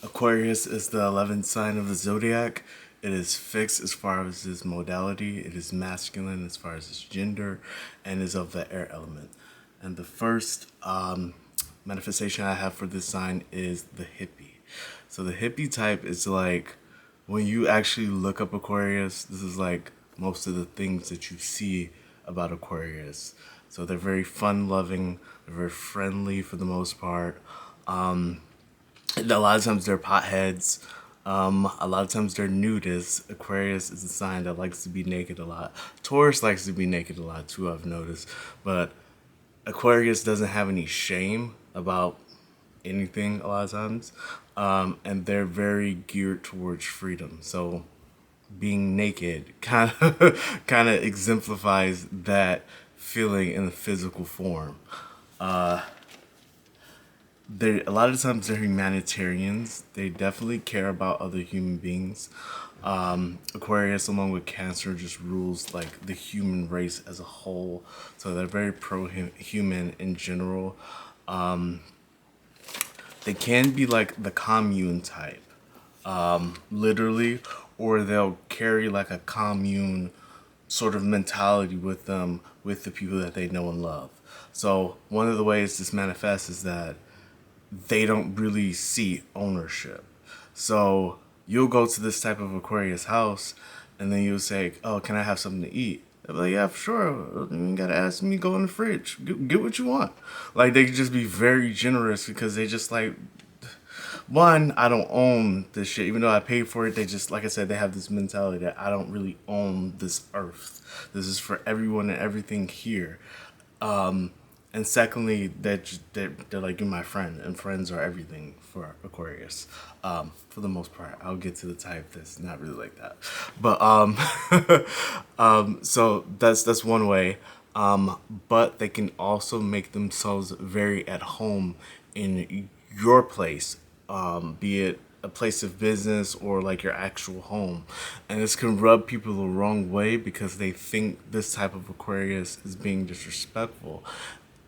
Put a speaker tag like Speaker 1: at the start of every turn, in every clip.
Speaker 1: Aquarius is the 11th sign of the zodiac. It is fixed as far as its modality. It is masculine as far as its gender, and is of the air element. And the first manifestation I have for this sign is the hippie. So the hippie type is like when you actually look up Aquarius, this is like most of the things that you see about Aquarius. So they're very fun loving, they're very friendly for the most part. A lot of times they're potheads. A lot of times they're nudists. Aquarius is a sign that likes to be naked a lot. Taurus likes to be naked a lot too, I've noticed. But Aquarius doesn't have any shame about anything a lot of times. And they're very geared towards freedom. So being naked kind of exemplifies that feeling in the physical form. They A lot of times they're humanitarians. They definitely care about other human beings. Aquarius, along with Cancer, just rules like the human race as a whole. So they're very pro-human in general. They can be like the commune type, literally, or they'll carry like a commune sort of mentality with them, with the people that they know and love. So one of the ways this manifests is that they don't really see ownership. So you'll go to this type of Aquarius house and then you'll say, "Oh, can I have something to eat?" They'll be like, "Yeah, sure. You gotta ask me, go in the fridge. Get what you want." Like, they can just be very generous because they just like, one, I don't own this shit. Even though I paid for it, they just, like I said, they have this mentality that I don't really own this earth. This is for everyone and everything here. And secondly, they're like, you're my friend, and friends are everything for Aquarius. For the most part, I'll get to the type that's not really like that, but so that's one way. But they can also make themselves very at home in your place, be it a place of business or like your actual home. And this can rub people the wrong way because they think this type of Aquarius is being disrespectful.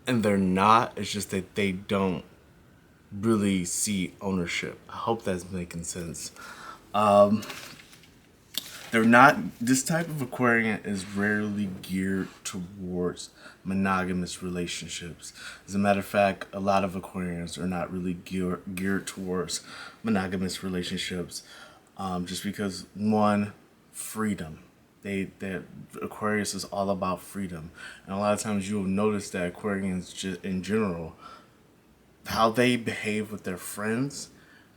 Speaker 1: And they're not. It's just that they don't really see ownership. I hope that's making sense. They're not, this type of Aquarian is rarely geared towards monogamous relationships. As a matter of fact, a lot of Aquarians are not really geared towards monogamous relationships, just because, one, freedom. That Aquarius is all about freedom, and a lot of times you'll notice that Aquarians, just in general, how they behave with their friends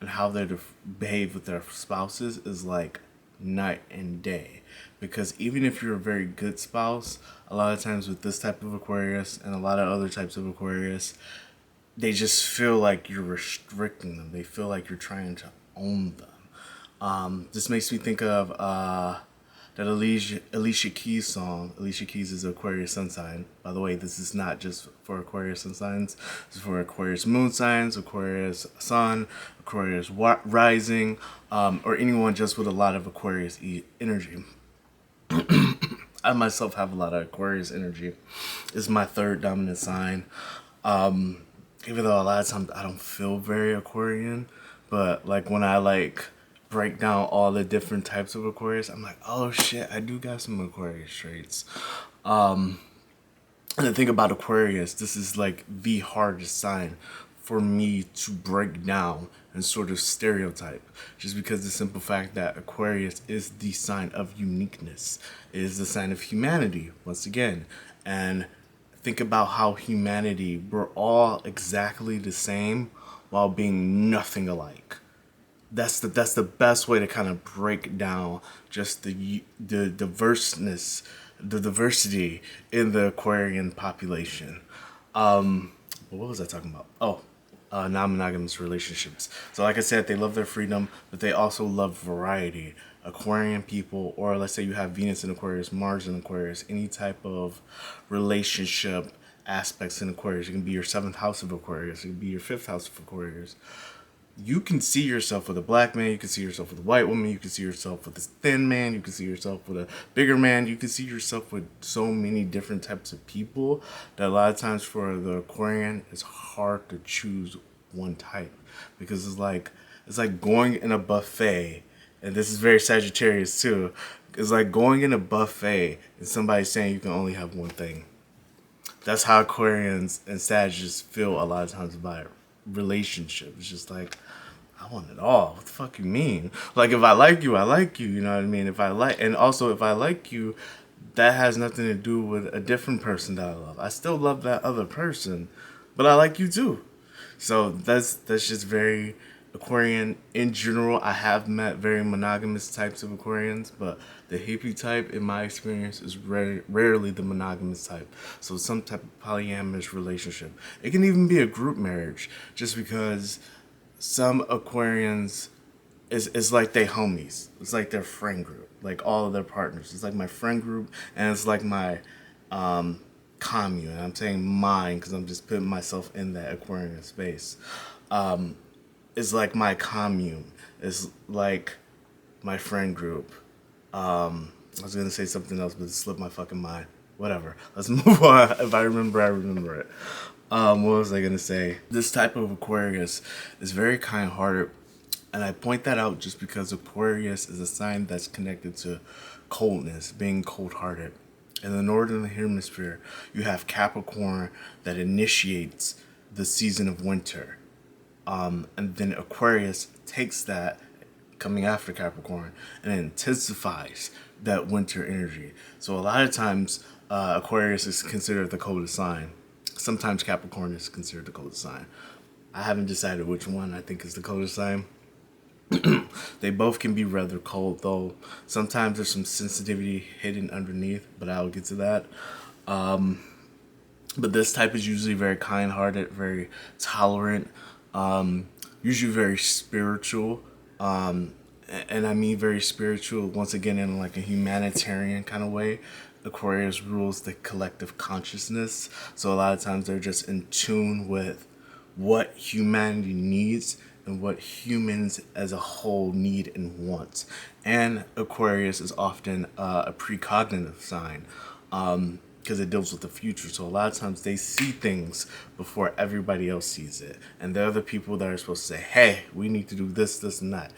Speaker 1: and how they behave with their spouses is like night and day. Because even if you're a very good spouse, a lot of times with this type of Aquarius and a lot of other types of Aquarius, they just feel like you're restricting them. They feel like you're trying to own them. This makes me think of that Alicia Keys song. Alicia Keys is Aquarius sun sign. By the way, this is not just for Aquarius sun signs. This is for Aquarius moon signs, Aquarius sun, Aquarius rising, or anyone just with a lot of Aquarius energy. I myself have a lot of Aquarius energy. It's my third dominant sign. Even though a lot of times I don't feel very Aquarian, but like when I like break down all the different types of Aquarius, I'm like, oh shit, I do got some Aquarius traits. And the thing about Aquarius, this is like the hardest sign for me to break down and sort of stereotype, just because the simple fact that Aquarius is the sign of uniqueness, it is the sign of humanity, once again. And think about how humanity, we're all exactly the same while being nothing alike. That's the best way to kind of break down just the diverseness, the diversity in the Aquarian population. What was I talking about? Oh, non-monogamous relationships. So like I said, they love their freedom, but they also love variety. Aquarian people, or let's say you have Venus in Aquarius, Mars in Aquarius, any type of relationship aspects in Aquarius. It can be your seventh house of Aquarius. It can be your fifth house of Aquarius. You can see yourself with a black man, you can see yourself with a white woman, you can see yourself with a thin man, you can see yourself with a bigger man, you can see yourself with so many different types of people that a lot of times for the Aquarian, it's hard to choose one type. Because it's like, It's like going in a buffet, and this is very Sagittarius too. It's like going in a buffet and somebody saying you can only have one thing. That's how Aquarians and Sagittarius feel a lot of times about relationships. It's just like, I want it all. What the fuck you mean? Like, if I like you, I like you. You know what I mean? If I like, and also if I like you, that has nothing to do with a different person that I love. I still love that other person, but I like you too. So that's just very Aquarian in general. I have met very monogamous types of Aquarians, but the hippie type, in my experience, is rarely the monogamous type. So some type of polyamorous relationship. It can even be a group marriage, just because some Aquarians is like they homies. It's like their friend group, like all of their partners. It's like my friend group, and it's like my commune. And I'm saying mine because I'm just putting myself in that Aquarian space. It's like my commune. It's like my friend group. I was gonna say something else, but it slipped my fucking mind. Whatever. Let's move on. If I remember, I remember it. What was I gonna say? This type of Aquarius is very kind-hearted, and I point that out just because Aquarius is a sign that's connected to coldness, being cold-hearted. In the northern hemisphere, you have Capricorn that initiates the season of winter. And then Aquarius takes that, coming after Capricorn, and intensifies that winter energy. So a lot of times, Aquarius is considered the coldest sign. Sometimes Capricorn is considered the coldest sign. I haven't decided which one I think is the coldest sign. They both can be rather cold, though. Sometimes there's some sensitivity hidden underneath, but I'll get to that. But this type is usually very kind-hearted, very tolerant, usually very spiritual. And I mean very spiritual, once again, in like a humanitarian kind of way. Aquarius rules the collective consciousness. So a lot of times they're just in tune with what humanity needs and what humans as a whole need and want. And Aquarius is often a precognitive sign, because it deals with the future. So a lot of times they see things before everybody else sees it. And they're the people that are supposed to say, hey, we need to do this, this, and that.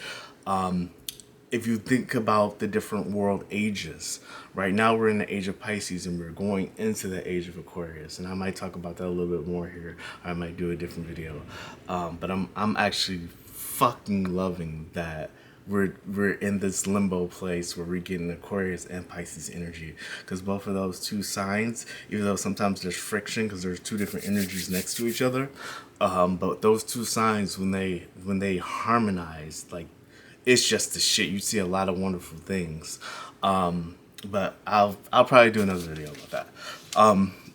Speaker 1: If you think about the different world ages, right now we're in the age of Pisces and we're going into the age of Aquarius. And I might talk about that a little bit more here. I might do a different video. But I'm actually fucking loving that we're in this limbo place where we're getting Aquarius and Pisces energy, because both of those two signs, even though sometimes there's friction because there's two different energies next to each other, but those two signs, when they harmonize, like, it's just the shit. You see a lot of wonderful things. But I'll probably do another video about that.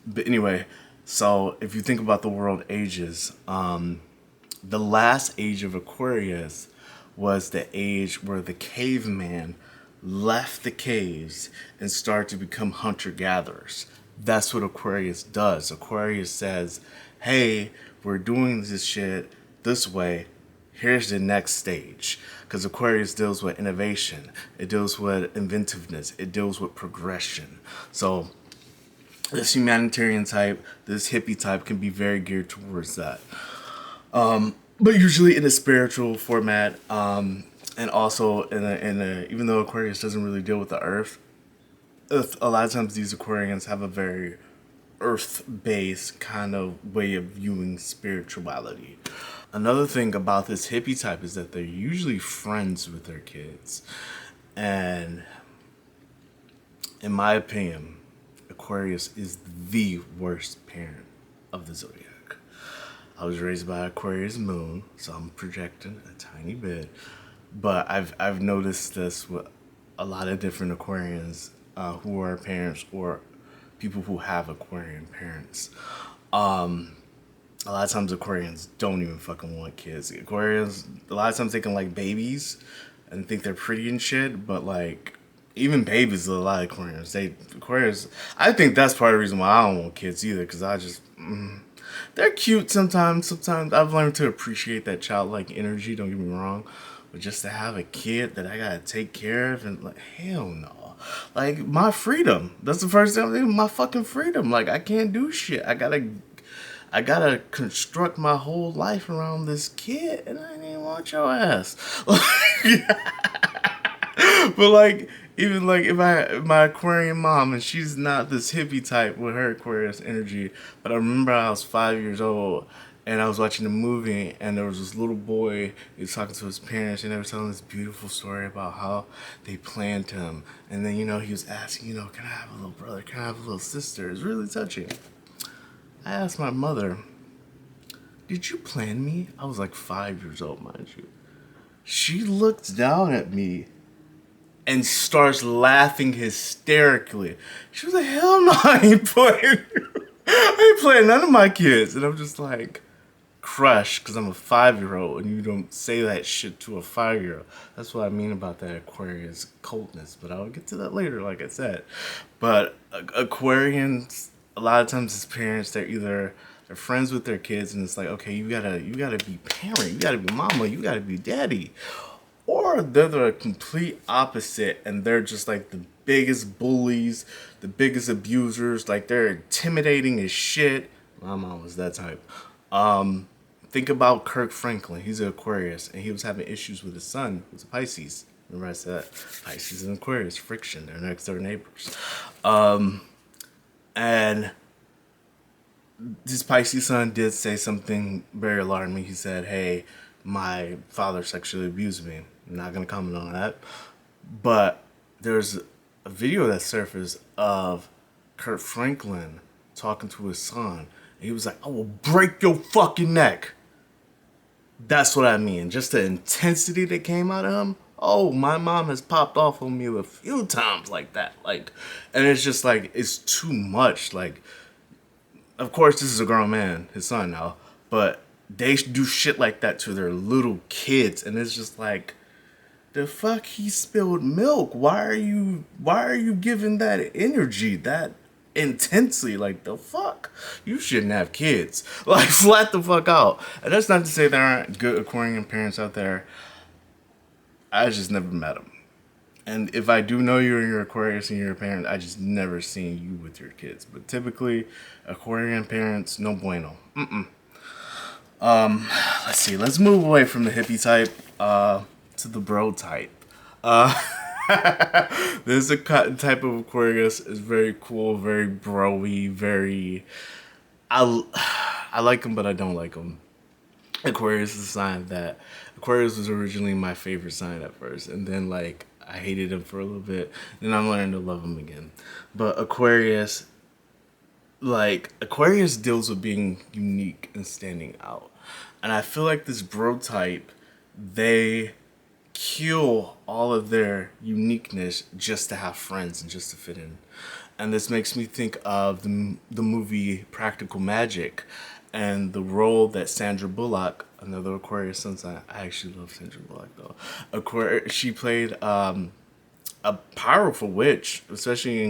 Speaker 1: But anyway, so if you think about the world ages, the last age of Aquarius was the age where the caveman left the caves and started to become hunter-gatherers. That's what Aquarius does. Aquarius says, hey, we're doing this shit this way. Here's the next stage. Because Aquarius deals with innovation. It deals with inventiveness. It deals with progression. So this humanitarian type, this hippie type can be very geared towards that. But usually in a spiritual format, and also in a even though Aquarius doesn't really deal with the earth, a lot of times these Aquarians have a very earth-based kind of way of viewing spirituality. Another thing about this hippie type is that they're usually friends with their kids. And in my opinion, Aquarius is the worst parent of the zodiac. I was raised by Aquarius moon, so I'm projecting a tiny bit. But I've noticed this with a lot of different Aquarians who are parents or people who have Aquarian parents. A lot of times Aquarians don't even fucking want kids. Aquarians, a lot of times they can like babies and think they're pretty and shit, but like even babies, a lot of Aquarians, I think that's part of the reason why I don't want kids either, because I just, they're cute sometimes. Sometimes I've learned to appreciate that childlike energy, don't get me wrong, but just to have a kid that I gotta take care of, and like, hell no. Like, my freedom, that's the first thing, my fucking freedom. Like, I can't do shit. I I gotta construct my whole life around this kid, and I didn't want your ass. But like, even like if my Aquarian mom, and she's not this hippie type with her Aquarius energy, but I remember I was 5 years old and I was watching a movie, and there was this little boy. He was talking to his parents, and they were telling this beautiful story about how they planned him. And then he was asking, can I have a little brother? Can I have a little sister? It's really touching. I asked my mother, "Did you plan me?" I was like 5 years old, mind you. She looked down at me and starts laughing hysterically. She was like, "Hell no, I ain't playing. I ain't playing none of my kids." And I'm just like crushed because I'm a 5-year-old, and you don't say that shit to a 5-year-old. That's what I mean about that Aquarius coldness. But I'll get to that later, like I said. But Aquarians, a lot of times as parents, they're friends with their kids, and it's like, okay, you gotta be parent, you gotta be mama, you gotta be daddy. Or they're the complete opposite, and they're just like the biggest bullies, the biggest abusers. Like, they're intimidating as shit. My mom was that type. Think about Kirk Franklin. He's an Aquarius, and he was having issues with his son, who's a Pisces. Remember I said Pisces and Aquarius, friction. They're next door neighbors. And this Pisces son did say something very alarming. He said, "Hey, my father sexually abused me." I'm not going to comment on that. But there's a video that surfaced of Kurt Franklin talking to his son. And he was like, "I will break your fucking neck." That's what I mean. Just the intensity that came out of him. Oh, my mom has popped off on me a few times like that. Like, and it's just like, it's too much. Like, of course, this is a grown man, his son now, but they do shit like that to their little kids, and it's just like, the fuck, he spilled milk. Why are you giving that energy that intensely? Like, the fuck, you shouldn't have kids. Like, flat the fuck out. And that's not to say there aren't good Aquarian parents out there. I just never met them. And if I do know you're in your Aquarius and you're a parent, I just never seen you with your kids. But typically, Aquarian parents, no bueno. Let's see. Let's move away from the hippie type to the bro type. There's a type of Aquarius. Is very cool, very bro-y, very. I like them, but I don't like them. Aquarius is a sign that Aquarius was originally my favorite sign at first, and then like I hated him for a little bit, then I'm learning to love him again. But Aquarius deals with being unique and standing out. And I feel like this bro type, they kill all of their uniqueness just to have friends and just to fit in. And this makes me think of the movie Practical Magic and the role that Sandra Bullock, another Aquarius sun sign, I actually love Sandra Bullock though. She played a powerful witch, especially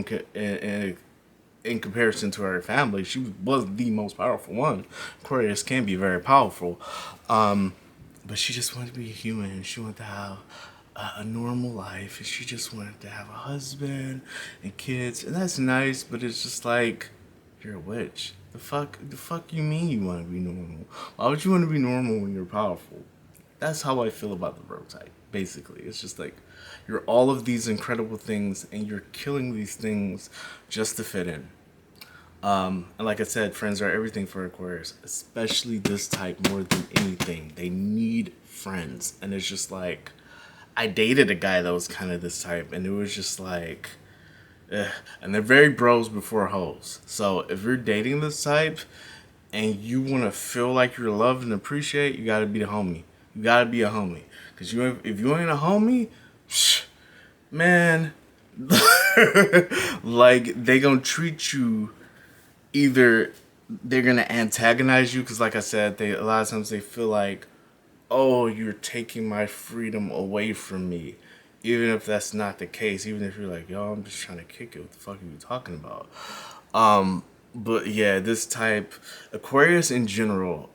Speaker 1: in comparison to her family. She was the most powerful one. Aquarius can be very powerful, but she just wanted to be a human, and she wanted to have a normal life, and she just wanted to have a husband and kids, and that's nice. But it's just like, you're a witch. The fuck you mean you want to be normal? Why would you want to be normal when you're powerful? That's how I feel about the bro type. Basically, it's just like, you're all of these incredible things, and you're killing these things just to fit in. And like I said, friends are everything for Aquarius, especially this type more than anything. They need friends. And it's just like, I dated a guy that was kind of this type, and it was just like, and they're very bros before hoes. So if you're dating this type and you want to feel like you're loved and appreciated, you got to be the homie. You got to be a homie. Because if you ain't a homie, man, like, they gonna treat you, either they're gonna antagonize you, because like I said, a lot of times they feel like, oh, you're taking my freedom away from me, even if that's not the case. Even if you're like, yo, I'm just trying to kick it, what the fuck are you talking about? But yeah, this type, Aquarius in general,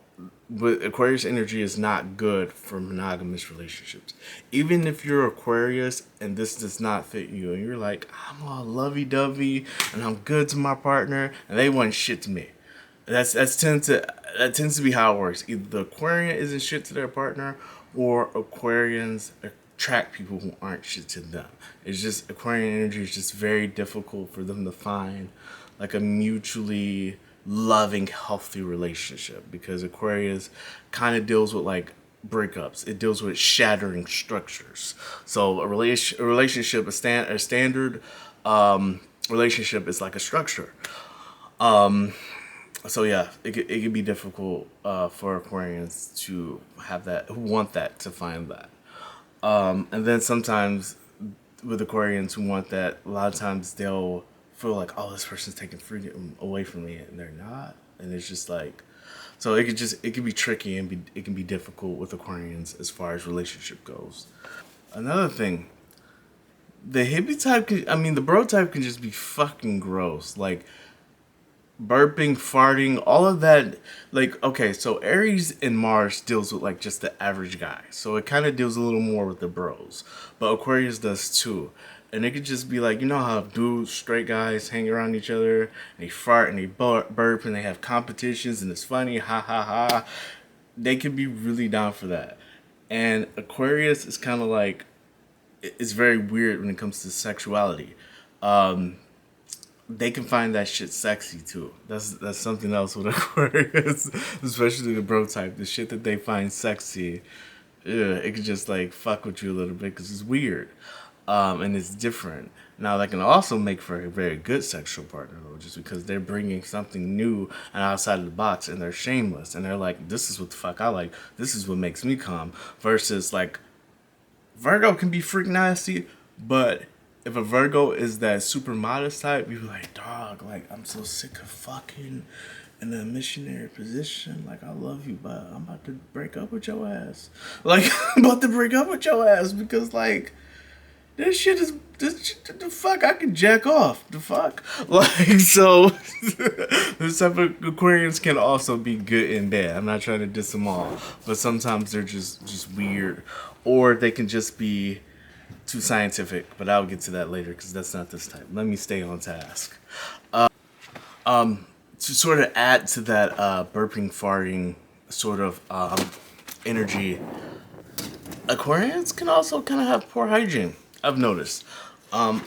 Speaker 1: but Aquarius energy is not good for monogamous relationships. Even if you're Aquarius and this does not fit you, and you're like, I'm all lovey-dovey and I'm good to my partner, and they want shit to me. That's tend to, that tends to be how it works. Either the Aquarian isn't shit to their partner, or Aquarians attract people who aren't shit to them. It's just Aquarian energy is just very difficult for them to find like a mutually loving, healthy relationship, because Aquarius kind of deals with like breakups. It deals with shattering structures. So a relationship, a standard relationship is like a structure. So yeah, it could be difficult for Aquarians to have that, who want that, to find that. And then sometimes with Aquarians who want that, a lot of times they'll feel like, oh, this person's taking freedom away from me, and they're not. And it's just like, so it could be tricky, and it can be difficult with Aquarians as far as relationship goes. Another thing, the hippie type, the bro type can just be fucking gross. Like, burping, farting, all of that. Like, okay, so Aries and Mars deals with like just the average guy, so it kind of deals a little more with the bros, but Aquarius does too. And it could just be like, you know how dudes, straight guys, hang around each other and they fart and they burp and they have competitions and it's funny, ha ha ha. They could be really down for that. And Aquarius is kind of like, it's very weird when it comes to sexuality. They can find that shit sexy too. That's something else with Aquarius, especially the bro type. The shit that they find sexy, yeah, it could just like fuck with you a little bit because it's weird, and it's different. Now that can also make for a very good sexual partner though, just because they're bringing something new and outside of the box, and they're shameless, and they're like, this is what the fuck I like. This is what makes me come. Versus like Virgo can be freak nasty, but if a Virgo is that super modest type, you be like, dog, like, I'm so sick of fucking in a missionary position. Like, I love you, but I'm about to break up with your ass. Like, I'm about to break up with your ass because, like, this shit, the fuck, I can jack off. The fuck? Like, so, this type of Aquarians can also be good and bad. I'm not trying to diss them all, but sometimes they're just weird. Or they can just be too scientific, but I'll get to that later because that's not this type. Let me stay on task. To sort of add to that burping, farting sort of energy, Aquarians can also kind of have poor hygiene. I've noticed. Not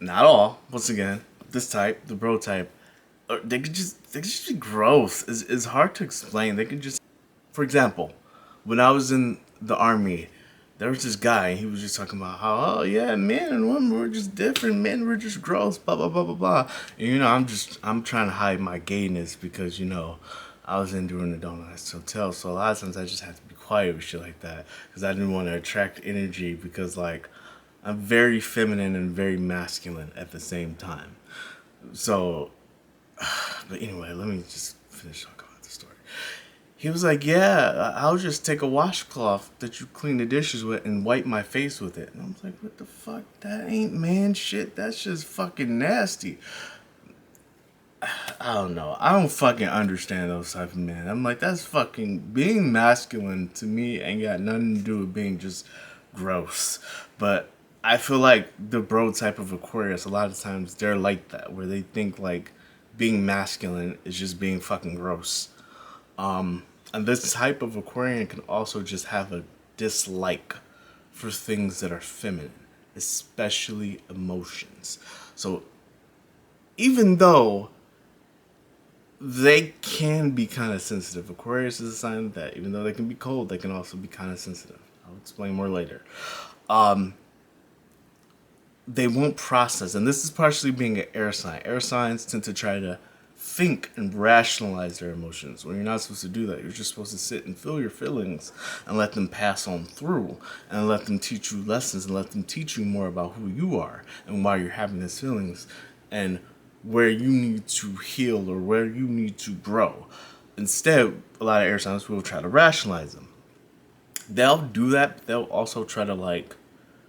Speaker 1: all. Once again, this type, the bro type, they could just be gross. It's hard to explain. They could just, for example, when I was in the army, there was this guy, and he was just talking about how, oh yeah, men and women were just different. Men were just gross, blah blah blah blah blah. And I'm trying to hide my gayness because I was in during the Donuts Hotel, so a lot of times I just had to be quiet with shit like that because I didn't want to attract energy, because like I'm very feminine and very masculine at the same time. So, but anyway, let me just finish talking about the story. He was like, yeah, I'll just take a washcloth that you clean the dishes with and wipe my face with it. And I was like, what the fuck? That ain't man shit. That's just fucking nasty. I don't know. I don't fucking understand those type of men. I'm like, that's fucking, being masculine to me ain't got nothing to do with being just gross. But I feel like the bro type of Aquarius, a lot of times they're like that, where they think like being masculine is just being fucking gross. And this type of Aquarian can also just have a dislike for things that are feminine, especially emotions. So even though they can be kind of sensitive, Aquarius is a sign of that. Even though they can be cold, they can also be kind of sensitive. I'll explain more later. They won't process, and this is partially being an air sign. Air signs tend to try to think and rationalize their emotions when you're not supposed to do that. You're just supposed to sit and feel your feelings and let them pass on through, and let them teach you lessons, and let them teach you more about who you are and why you're having these feelings, and where you need to heal or where you need to grow. Instead, a lot of air signs will try to rationalize them. They'll do that, but they'll also try to like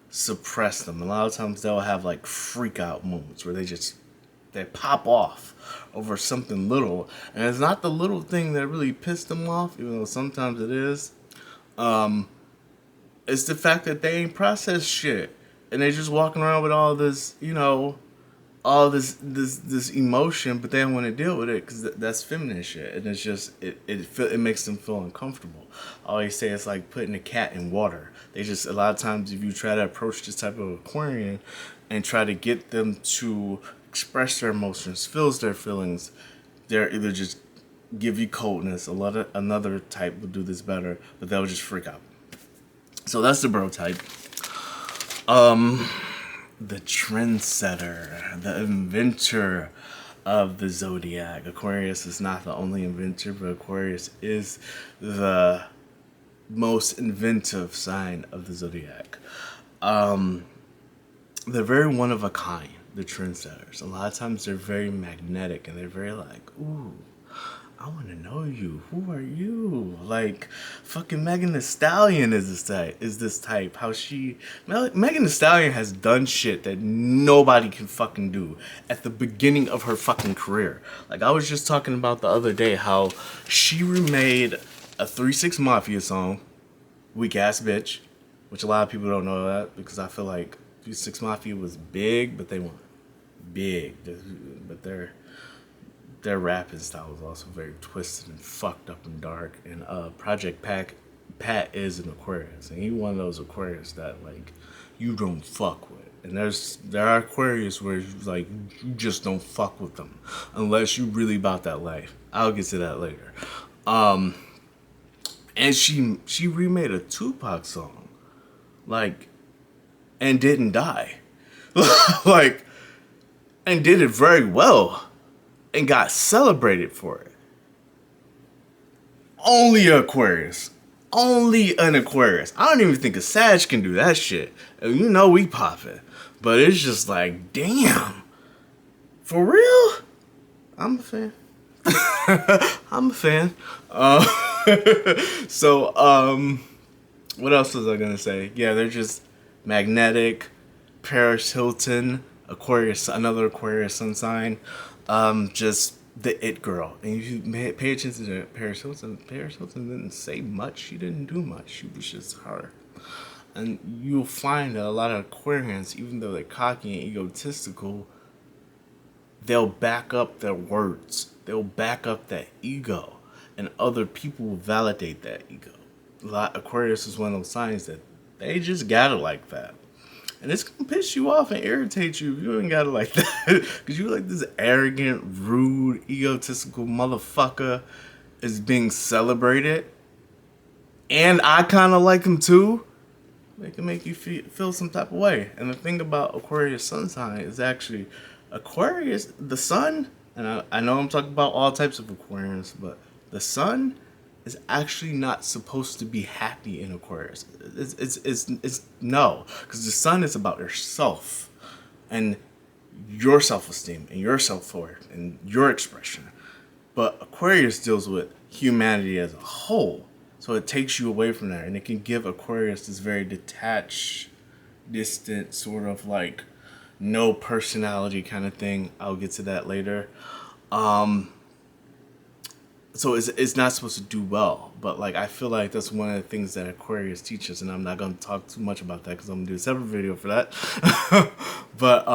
Speaker 1: suppress them. A lot of times they'll have like freak out moments where they pop off over something little, and it's not the little thing that really pissed them off, even though sometimes it is. It's the fact that they ain't processed shit, and they just walking around with all this, all this emotion, but they don't want to deal with it because that's feminine shit, and it's just it makes them feel uncomfortable. I always say it's like putting a cat in water. They just, a lot of times, if you try to approach this type of Aquarian and try to get them to express their emotions, feels their feelings, they're either just give you coldness. Another type will do this better, but they'll just freak out. So that's the bro type. The trendsetter, the inventor of the zodiac. Aquarius is not the only inventor, but Aquarius is the most inventive sign of the zodiac. They're very one of a kind, the trendsetters. A lot of times they're very magnetic and they're very like, ooh, I want to know you. Who are you? Like, fucking Megan Thee Stallion is this type. How Megan Thee Stallion has done shit that nobody can fucking do at the beginning of her fucking career. Like, I was just talking about the other day how she remade a 3-6 Mafia song, Weak Ass Bitch, which a lot of people don't know that because I feel like 3-6 Mafia was big, but they weren't big. But their rapping style was also very twisted and fucked up and dark. And Project Pat is an Aquarius, and he's one of those Aquarius that like you don't fuck with. And there are Aquarius where like you just don't fuck with them unless you really about that life. I'll get to that later. And she remade a Tupac song, like, and didn't die, like, and did it very well. And got celebrated for it. Only Aquarius. Only an Aquarius. I don't even think a Sag can do that shit. You know we poppin'. But it's just like, damn. For real? I'm a fan. I'm a fan. What else was I gonna say? Yeah, they're just magnetic. Paris Hilton, Aquarius, another Aquarius sun sign. Just the it girl. And if you pay attention to Paris Hilton didn't say much. She didn't do much. She was just her. And you'll find that a lot of Aquarians, even though they're cocky and egotistical, they'll back up their words. They'll back up that ego. And other people will validate that ego. Aquarius is one of those signs that they just got it like that. And it's gonna piss you off and irritate you if you ain't got it like that. Because you're like this arrogant, rude, egotistical motherfucker is being celebrated. And I kind of like him too. They can make you feel some type of way. And the thing about Aquarius sun sign is actually Aquarius, the sun, and I know I'm talking about all types of Aquarians, but the sun is actually not supposed to be happy in Aquarius. It's no, because the sun is about yourself and your self-esteem and your self-worth and your expression. But Aquarius deals with humanity as a whole, so it takes you away from that, and it can give Aquarius this very detached, distant, sort of like no personality kind of thing. I'll get to that later. So it's not supposed to do well, but like I feel like that's one of the things that Aquarius teaches, and I'm not going to talk too much about that because I'm going to do a separate video for that. But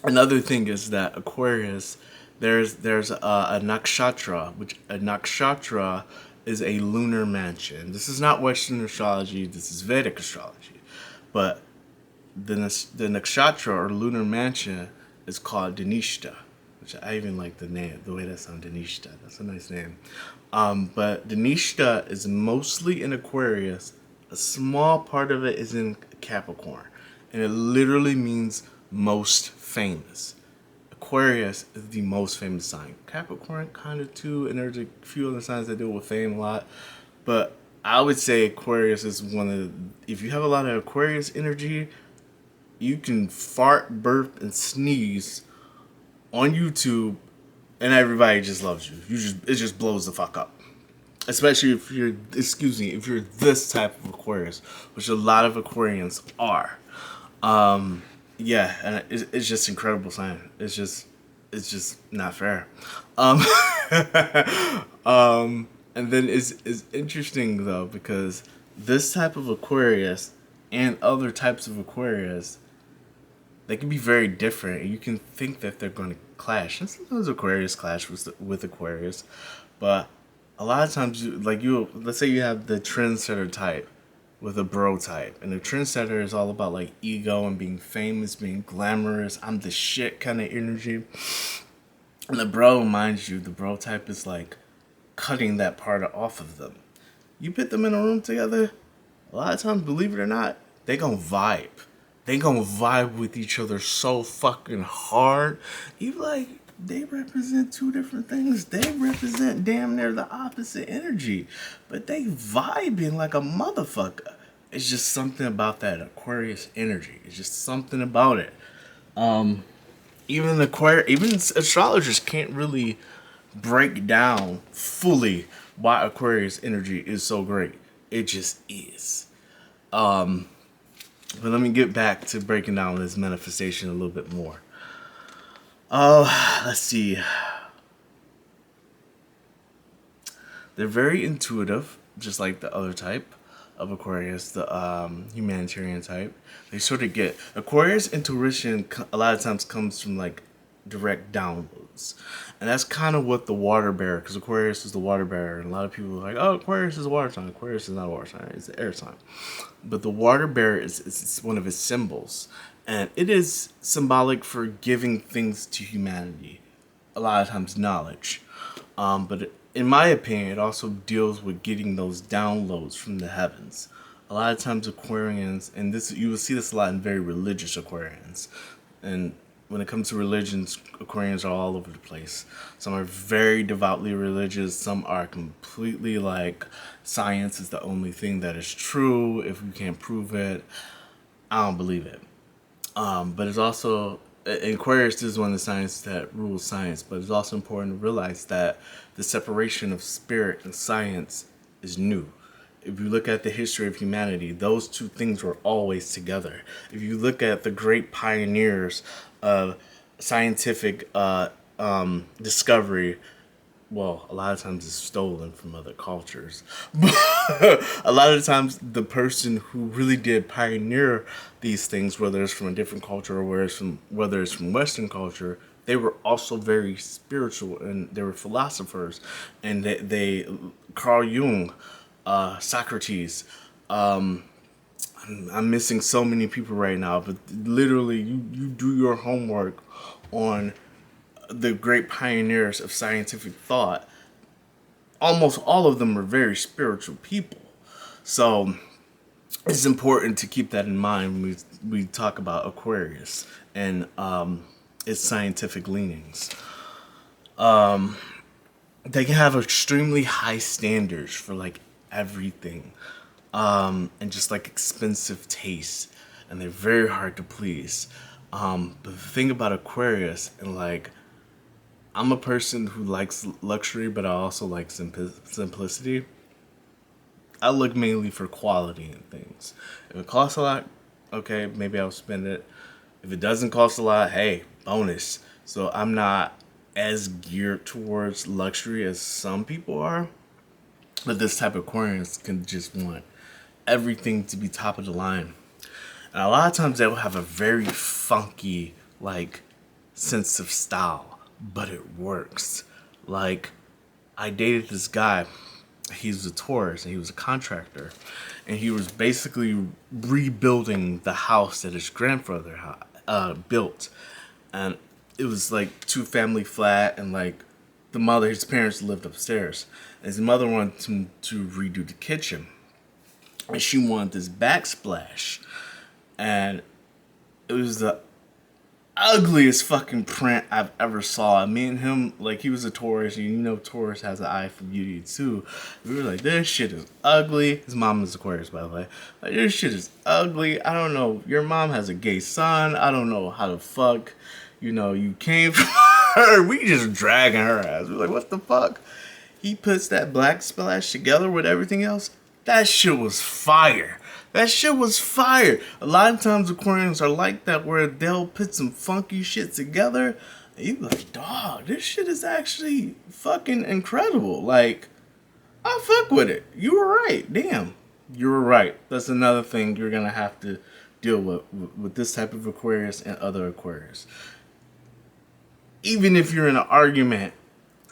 Speaker 1: another thing is that Aquarius, there's a nakshatra, which a nakshatra is a lunar mansion. This is not Western astrology. This is Vedic astrology, but the nakshatra or lunar mansion is called Dhanishta. I even like the name, the way that sounds, Dhanishta. That's a nice name. But Dhanishta is mostly in Aquarius. A small part of it is in Capricorn. And it literally means most famous. Aquarius is the most famous sign. Capricorn kind of too, and there's a few other signs that deal with fame a lot. But I would say Aquarius is one of the, if you have a lot of Aquarius energy, you can fart, burp, and sneeze on YouTube, and everybody just loves you. It just blows the fuck up. Especially if you're this type of Aquarius, which a lot of Aquarians are. Yeah, and it's just incredible sign. It's just not fair. And then it's interesting though, because this type of Aquarius and other types of Aquarius they can be very different, and you can think that they're going to clash. And sometimes Aquarius clash with Aquarius, but a lot of times, let's say you have the trendsetter type with a bro type, and the trendsetter is all about like ego and being famous, being glamorous. I'm the shit kind of energy. And the bro, mind you, the bro type is like cutting that part off of them. You put them in a room together, a lot of times, believe it or not, they gonna vibe. They gonna vibe with each other so fucking hard. You like, they represent two different things. They represent damn near the opposite energy, but they vibing like a motherfucker. It's just something about that Aquarius energy. It's just something about it. Even astrologers can't really break down fully why Aquarius energy is so great. It just is. But let me get back to breaking down this manifestation a little bit more. Let's see. They're very intuitive, just like the other type of Aquarius, the humanitarian type. They sort of get Aquarius intuition. A lot of times comes from like direct downloads, and that's kind of what the water bearer, because Aquarius is the water bearer, and a lot of people are like, oh, Aquarius is a water sign. Aquarius is not a water sign, it's an air sign. But the water bearer is one of his symbols, and it is symbolic for giving things to humanity, a lot of times knowledge, but in my opinion, it also deals with getting those downloads from the heavens. A lot of times Aquarians, and this you will see this a lot in very religious Aquarians, and when it comes to religions, Aquarians are all over the place. Some are very devoutly religious. Some are completely like, science is the only thing that is true. If we can't prove it, I don't believe it. But it's also, Aquarius is one of the signs that rules science, but it's also important to realize that the separation of spirit and science is new. If you look at the history of humanity, those two things were always together. If you look at the great pioneers of scientific discovery, well, a lot of times it's stolen from other cultures. But a lot of the times the person who really did pioneer these things, whether it's from a different culture or whether it's from Western culture, they were also very spiritual, and they were philosophers. And they Carl Jung, Socrates, I'm missing so many people right now, but literally you do your homework on the great pioneers of scientific thought. Almost all of them are very spiritual people. So it's important to keep that in mind when we talk about Aquarius and its scientific leanings. They can have extremely high standards for like everything, and just like expensive taste, and they're very hard to please. But the thing about Aquarius, and like, I'm a person who likes luxury, but I also like simplicity. I look mainly for quality in things. If it costs a lot, okay, maybe I'll spend it. If it doesn't cost a lot, hey, bonus. So I'm not as geared towards luxury as some people are. But this type of Aquarians can just want everything to be top of the line. And a lot of times they will have a very funky, like, sense of style, but it works. Like, I dated this guy. He was a Taurus, and he was a contractor, and he was basically rebuilding the house that his grandfather built, and it was like 2-family flat, and like his parents lived upstairs, and his mother wanted him to redo the kitchen, and she wanted this backsplash, and it was the ugliest fucking print I've ever saw. Me and him, like, he was a Taurus, and you know Taurus has an eye for beauty too. We were like, this shit is ugly. His mom is Aquarius, by the way. Like, this shit is ugly. I don't know. Your mom has a gay son. I don't know how the fuck, you came from her. We just dragging her ass. We're like, what the fuck? He puts that black splash together with everything else. That shit was fire. That shit was fire. A lot of times Aquarians are like that, where they'll put some funky shit together, and you be like, dog, this shit is actually fucking incredible. Like, I fuck with it. You were right. Damn. You were right. That's another thing you're gonna have to deal with this type of Aquarius and other Aquarius. Even if you're in an argument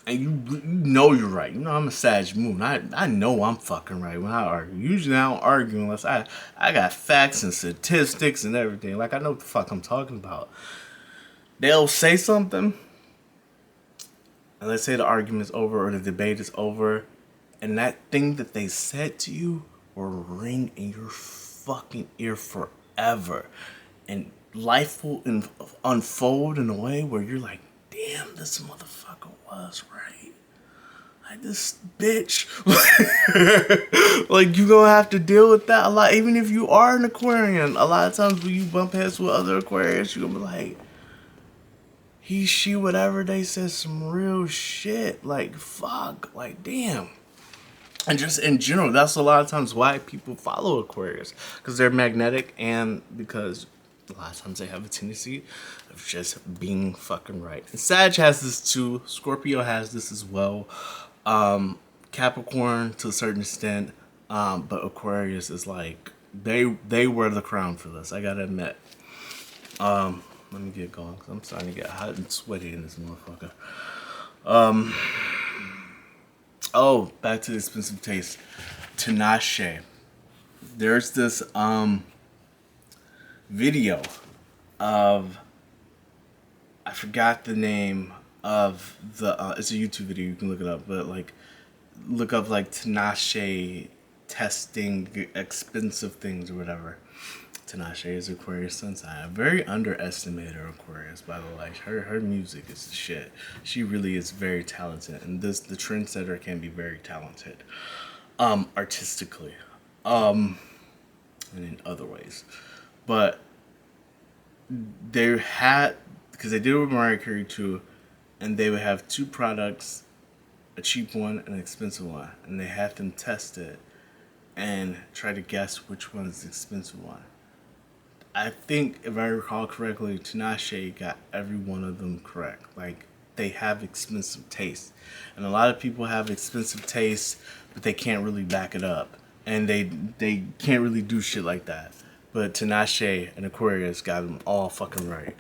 Speaker 1: and you know you're right. You know I'm a Sag moon. I know I'm fucking right when I argue. Usually I don't argue unless I got facts and statistics and everything. Like I know what the fuck I'm talking about. They'll say something and let's say the argument's over or the debate is over, and that thing that they said to you will ring in your fucking ear forever. And life will unfold in a way where you're like, damn, this motherfucker was right. Like, this bitch. Like, you gonna have to deal with that a lot. Even if you are an Aquarian, a lot of times when you bump heads with other Aquarians, you're gonna be like, he, she, whatever, they said some real shit. Like, fuck. Like, damn. And just in general, that's a lot of times why people follow Aquarius. Because they're magnetic and because a lot of times they have a tendency of just being fucking right. And Sag has this too. Scorpio has this as well. Capricorn to a certain extent. But Aquarius is like, they wear the crown for this. I gotta admit. Let me get going because I'm starting to get hot and sweaty in this motherfucker. Oh, back to the expensive taste. Tinashe. There's this video of, I forgot the name of the it's a YouTube video, you can look it up, but like look up like Tinashe testing expensive things or whatever. Tinashe is Aquarius sun sign. A very underestimated Aquarius, by the way. Her music is the shit. She really is very talented, and the Trendsetter can be very talented, artistically, and in other ways. But they had, because they did it with Mariah Carey too, and they would have two products, a cheap one and an expensive one, and they had them test it and try to guess which one is the expensive one. I think, if I recall correctly, Tinashe got every one of them correct. Like, they have expensive taste. And a lot of people have expensive taste, but they can't really back it up. And they can't really do shit like that. But Tinashe and Aquarius got them all fucking right.